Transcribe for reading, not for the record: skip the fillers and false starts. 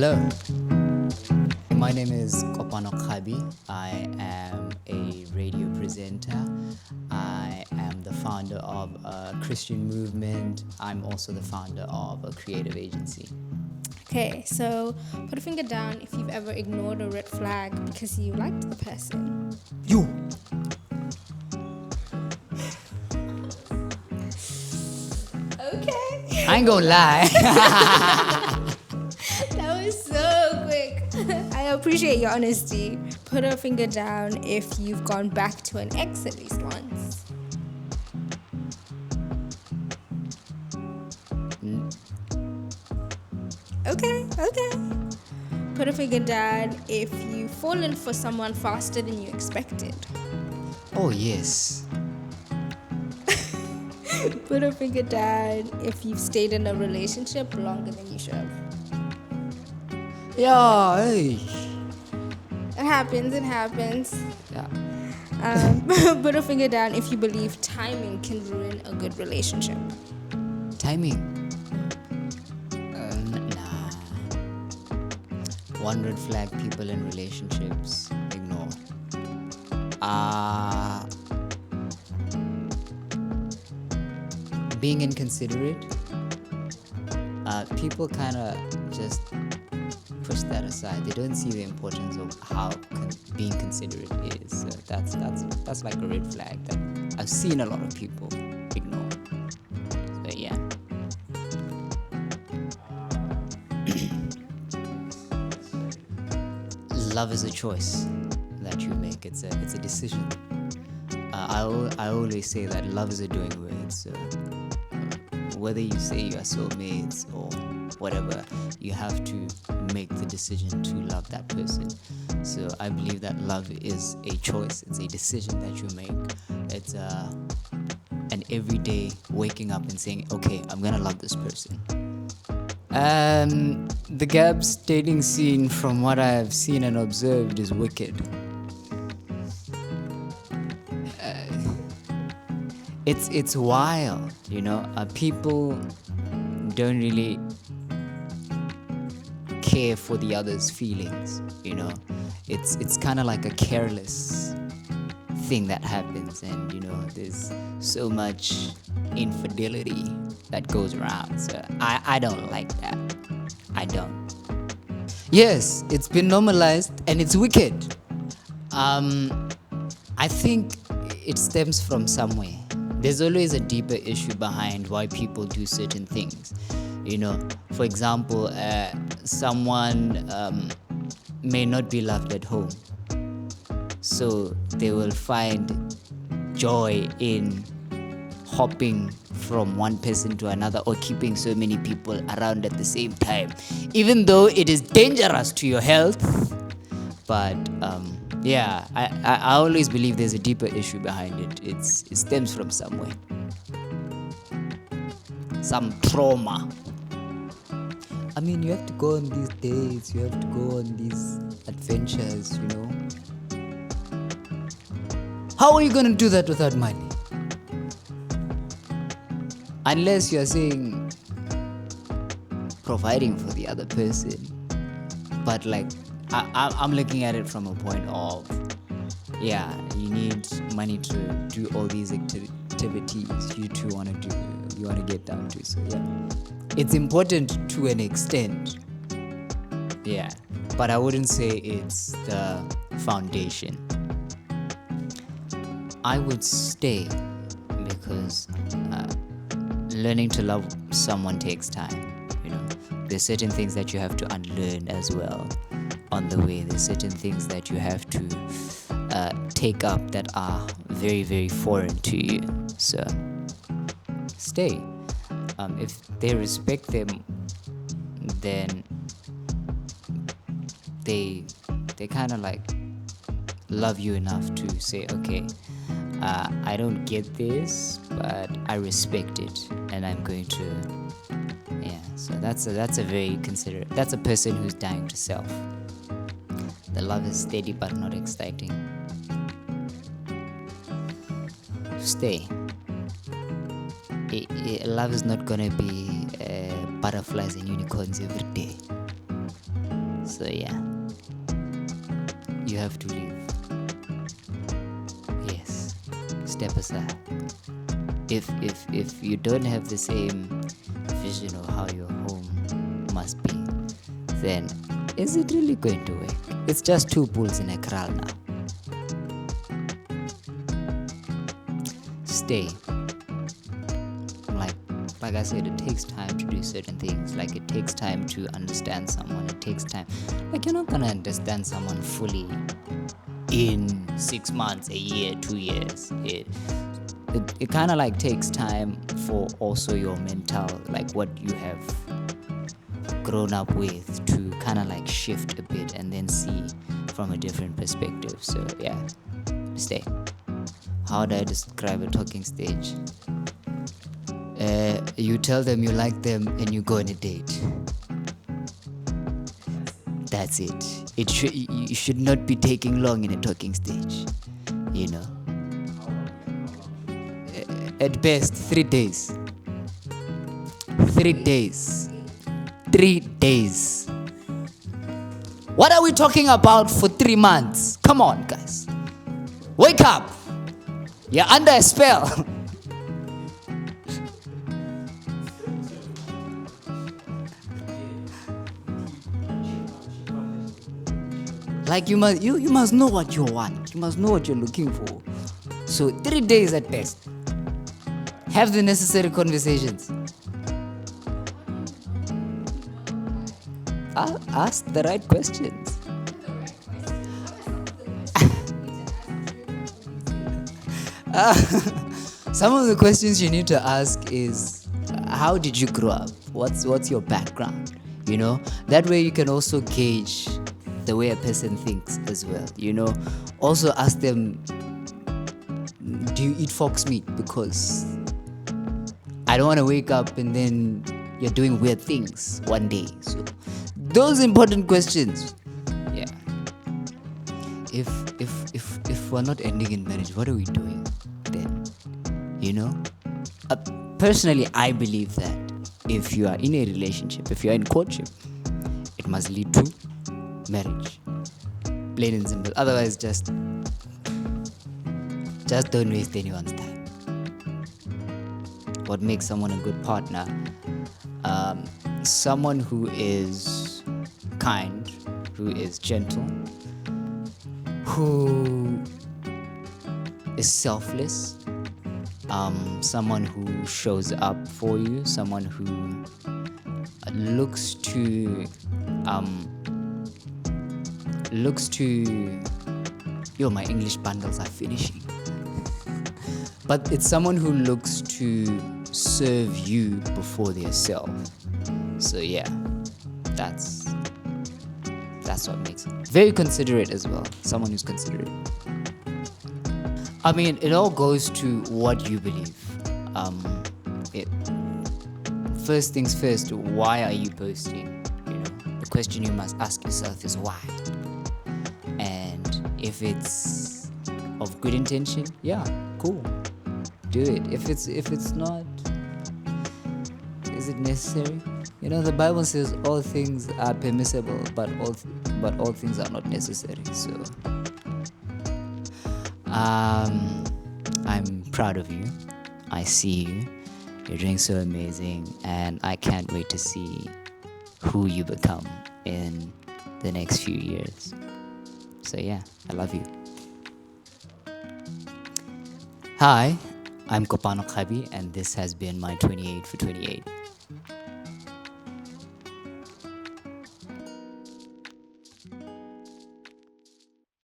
Hello, my name is Kopano Kgabi. I am a radio presenter. I am the founder of a Christian movement. I'm also the founder of a creative agency. Okay, so put a finger down if you've ever ignored a red flag because you liked the person. You! Okay. I ain't gonna lie. That was so quick. I appreciate your honesty. Put a finger down if you've gone back to an ex at least once. Okay. Put a finger down if you've fallen for someone faster than you expected. Oh, yes. Put a finger down if you've stayed in a relationship longer than you should have. Yeah, hey. It happens. Yeah. Put a finger down if you believe timing can ruin a good relationship. Timing. Nah. One red flag people in relationships ignore. Being inconsiderate. People kind of just push that aside. They don't see the importance of how being considerate is. So that's like a red flag that I've seen a lot of people ignore. So yeah. Love is a choice that you make. It's a decision. I always say that love is a doing word. So whether you say you are soulmates or whatever, you have to make the decision to love that person. So I believe that love is a choice. It's a decision that you make. It's an everyday waking up and saying, okay, I'm gonna love this person. The Gab's dating scene, from what I've seen and observed, is wicked. It's wild, you know. People don't really care for the other's feelings, you know. It's kind of like a careless thing that happens, and you know, there's so much infidelity that goes around. So I don't like that. I don't. Yes, it's been normalized and it's wicked. I think it stems from somewhere. There's always a deeper issue behind why people do certain things. You know, for example, someone may not be loved at home, so they will find joy in hopping from one person to another or keeping so many people around at the same time, even though it is dangerous to your health. But yeah, I always believe there's a deeper issue behind it. It stems from somewhere, some trauma. I mean, you have to go on these dates, you have to go on these adventures, you know. How are you gonna do that without money? Unless you're saying providing for the other person. But like, I'm looking at it from a point of, yeah, you need money to do all these activities you two want to get down to. So yeah, it's important to an extent. Yeah, but I wouldn't say it's the foundation. I would stay because learning to love someone takes time. You know, there's certain things that you have to unlearn as well on the way. There's certain things that you have to take up that are very, very foreign to you. So stay. If they respect them, then they kind of like love you enough to say, okay, I don't get this, but I respect it, and I'm going to, yeah. So that's a very considerate. That's a person who's dying to self. The love is steady but not exciting. Stay. Love is not gonna be butterflies and unicorns every day. So yeah, you have to leave. Yes, step aside. If you don't have the same vision of how your home must be, then is it really going to work? It's just two bulls in a corral now. Stay. Like I said, it takes time to do certain things. Like it takes time to understand someone. It takes time. Like you're not gonna understand someone fully in 6 months, a year, 2 years. It kind of like takes time for also your mental, like what you have grown up with, to kind of like shift a bit and then see from a different perspective. So yeah, stay. How do I describe a talking stage? You tell them you like them and you go on a date. That's it. You should not be taking long in a talking stage, you know. At best 3 days. 3 days. 3 days. What are we talking about for 3 months? Come on, guys. Wake up. You're under a spell. Like you must know what you want. You must know what you're looking for. So 3 days at best. Have the necessary conversations. Ask the right questions. Some of the questions you need to ask is, how did you grow up? What's your background? You know, that way you can also gauge the way a person thinks as well. You know, also ask them, do you eat fox meat? Because I don't want to wake up and then you're doing weird things one day. So those important questions. Yeah. If we're not ending in marriage, what are we doing then? You know? Personally, I believe that if you are in a relationship, if you are in courtship, it must lead to marriage. Plain and simple. Otherwise, just don't waste anyone's time. What makes someone a good partner? Someone who is kind, who is gentle, who is selfless, someone who shows up for you, someone who looks to my English bundles are finishing. But it's someone who looks to serve you before their self. So yeah, that's what makes it. Very considerate as well. Someone who's considerate. I mean, it all goes to what you believe. First things first, why are you posting? You know, the question you must ask yourself is why. And if it's of good intention, yeah, cool, do it. If it's not, is it necessary? You know, the Bible says all things are permissible, but all things are not necessary. So I'm proud of you. I see you. You're doing so amazing, and I can't wait to see who you become in the next few years. So yeah, I love you. Hi, I'm Kopano Kgabi, and this has been my 28 for 28.